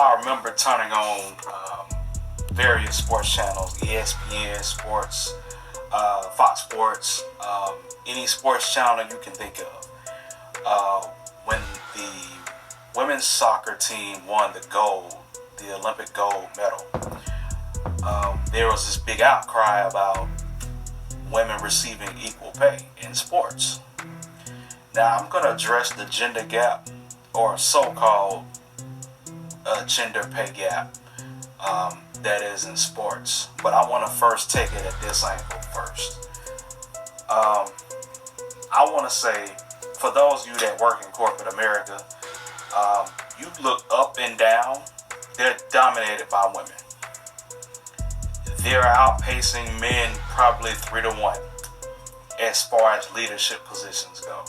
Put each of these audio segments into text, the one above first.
I remember turning on various sports channels, ESPN Sports, Fox Sports, any sports channel you can think of. When the women's soccer team won the Olympic gold medal, there was this big outcry about women receiving equal pay in sports. Now, I'm going to address the gender gap, or so-called gender pay gap, that is in sports. But I want to first take it at this angle first. I want to say, for those of you that work in corporate America, you look up and down, they're dominated by women. They're outpacing men probably 3-1 as far as leadership positions go.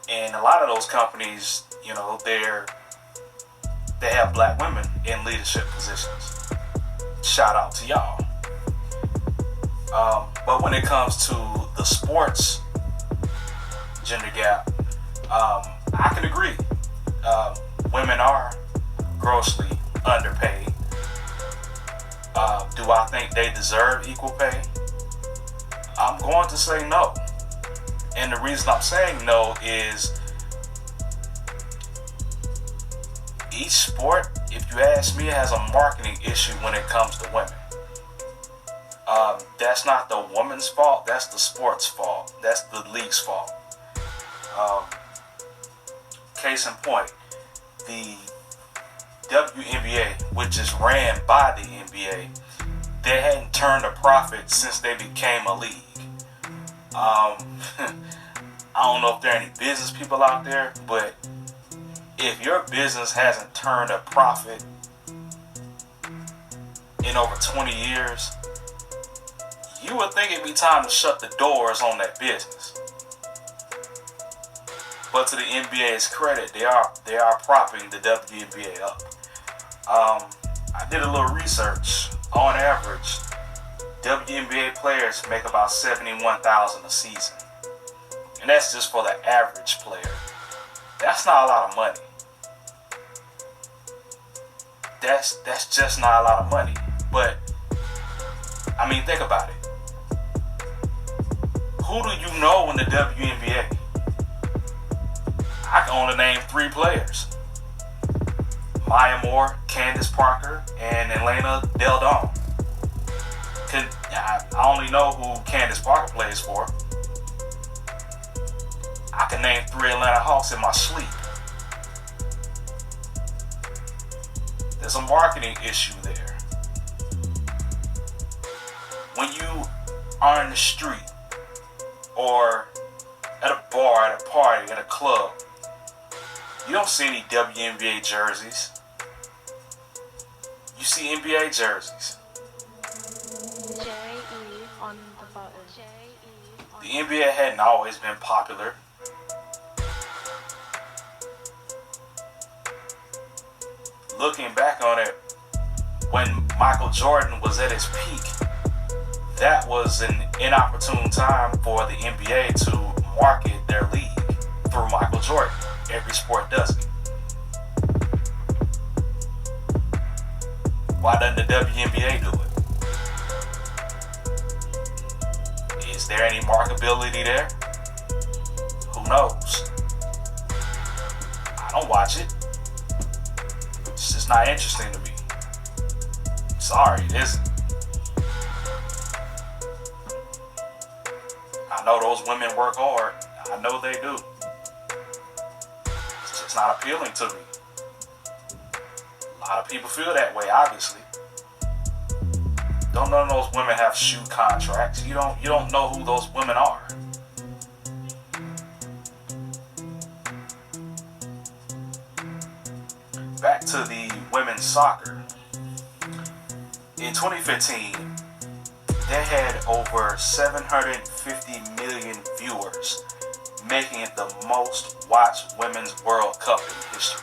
And a lot of those companies, they have black women in leadership positions. Shout out to y'all. But when it comes to the sports gender gap, I can agree. Women are grossly underpaid. Do I think they deserve equal pay? I'm going to say no. And the reason I'm saying no is each sport, if you ask me, has a marketing issue when it comes to women. That's not the woman's fault. That's the sport's fault. That's the league's fault. Case in point, the WNBA, which is ran by the NBA, they hadn't turned a profit since they became a league. I don't know if there are any business people out there, but if your business hasn't turned a profit in over 20 years, you would think it'd be time to shut the doors on that business. But to the NBA's credit, they are propping the WNBA up. I did a little research. On average, WNBA players make about $71,000 a season, and that's just for the average player. That's not a lot of money. That's just not a lot of money. But I mean, think about it. Who do you know in the WNBA? I can only name 3 players: Maya Moore, Candace Parker, and Elena Del Don. I only know who Candace Parker plays for. I can name 3 Atlanta Hawks in my sleep. There's a marketing issue there. When you are in the street or at a bar, at a party, at a club, you don't see any WNBA jerseys. You see NBA jerseys. J.E. on the button. The NBA hadn't always been popular. Looking back on it, when Michael Jordan was at his peak, that was an inopportune time for the NBA to market their league through Michael Jordan. Every sport does it. Why doesn't the WNBA do it? Is there any marketability there? Who knows? I don't watch it. It's just not interesting to me. Sorry, it isn't. I know those women work hard. I know they do. It's just not appealing to me. A lot of people feel that way, obviously. Don't none of those women have shoe contracts. You don't know who those women are. Back to the women's soccer. In 2015, they had over 750 million viewers, making it the most watched Women's World Cup in history.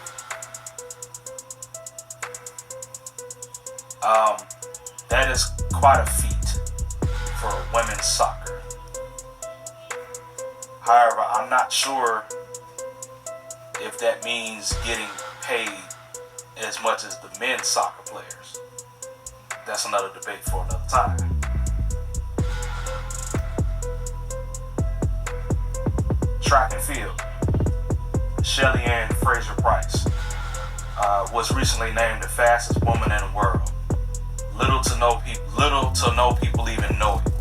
That is quite a feat for women's soccer. However, I'm not sure if that means getting paid as much as the men's soccer players. That's another debate for another time. Track and field. Shelly Ann Fraser-Pryce was recently named the fastest woman in the world. Little to no people even know it.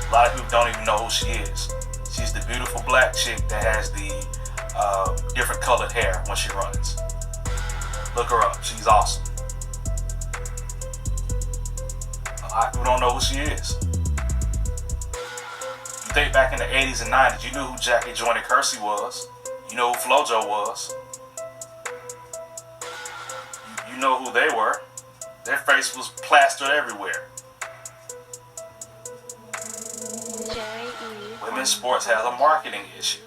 A lot of people don't even know who she is. She's the beautiful black chick that has the different colored hair when she runs. Look her up. She's awesome. A lot of people don't know who she is. You think back in the 80s and 90s, you knew who Jackie Joyner Kersee was. You know who FloJo was. You know who they were. Their face was plastered everywhere. Women's sports has a marketing issue.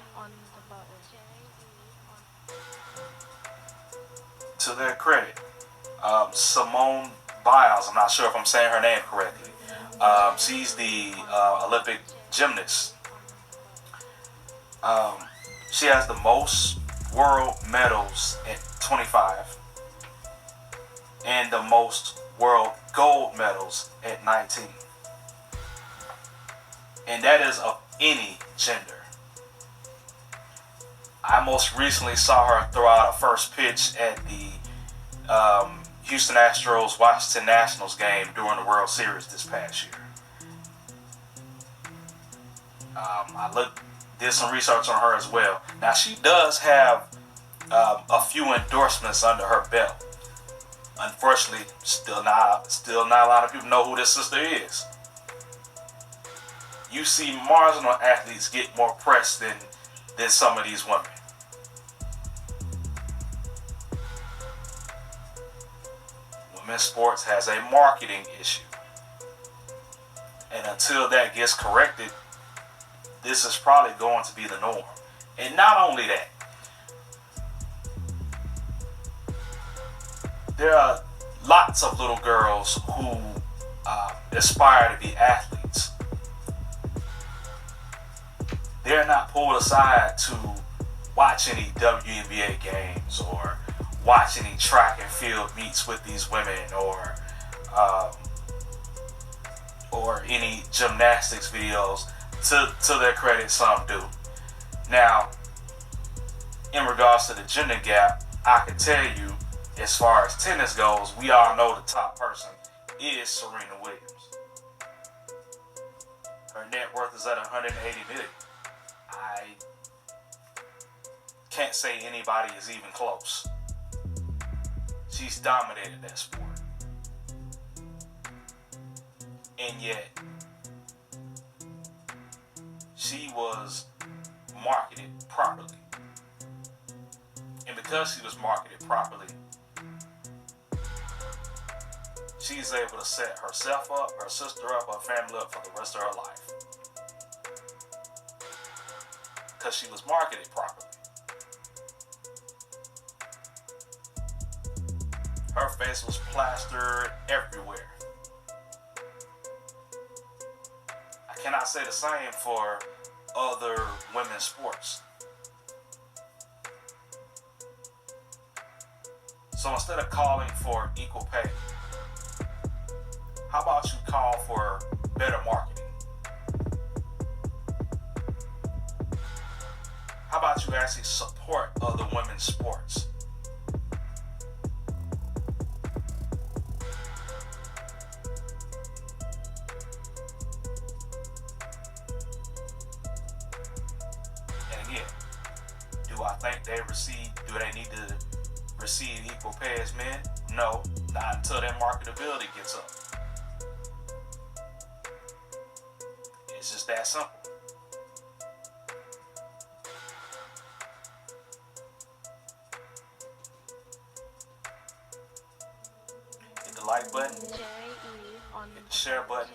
To their credit, Simone Biles, I'm not sure if I'm saying her name correctly. She's the Olympic gymnast. She has the most world medals at 25 and the most world gold medals at 19. And that is of any gender. I most recently saw her throw out a first pitch at the Houston Astros Washington Nationals game during the World Series this past year. I did some research on her as well. Now she does have a few endorsements under her belt. Unfortunately, still not a lot of people know who this sister is. You see marginal athletes get more press than some of these women. Women's sports has a marketing issue. And until that gets corrected, this is probably going to be the norm. And not only that, there are lots of little girls who aspire to be athletes. They're not pulled aside to watch any WNBA games or watch any track and field meets with these women or any gymnastics videos. To their credit, some do. Now, in regards to the gender gap, I can tell you, as far as tennis goes, we all know the top person is Serena Williams. Her net worth is at $180 million. I can't say anybody is even close. She's dominated that sport. And yet, she was marketed properly. And because she was marketed properly, she's able to set herself up, her sister up, her family up for the rest of her life. Because she was marketed properly. Her face was plastered everywhere. I cannot say the same for other women's sports. So instead of calling for equal pay, how about you call for better marketing? How about you actually support other women's sports? And again, do I think do they need to receive equal pay as men? No, not until their marketability gets up. It's just that simple. Hit the like button, hit the share button,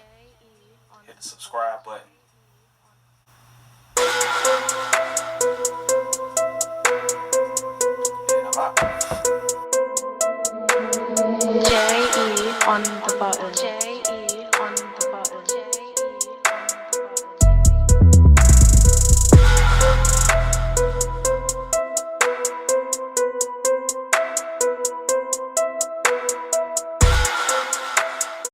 hit the subscribe button. And I'm out. J.E. on the button.